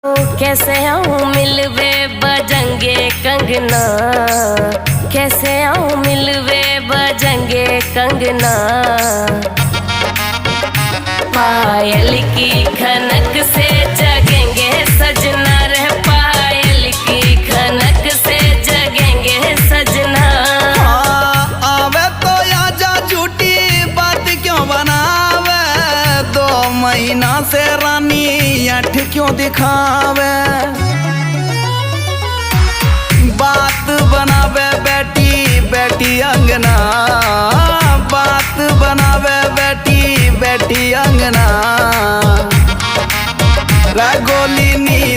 कैसे आऊँ मिलवे बजंगे कंगना, कैसे आऊँ मिलवे बजंगे कंगना। पायल की खनक से जगेंगे सजना रे, पायल की खनक से जगेंगे सजना। आवे तो आजा झूठी बात क्यों बनावे, 2 महीना से रानी अठ क्यों दिखावे। बात बनावे बेटी बेटी अंगना, बात बनावे बेटी बेटी अंगना। रंगोली नी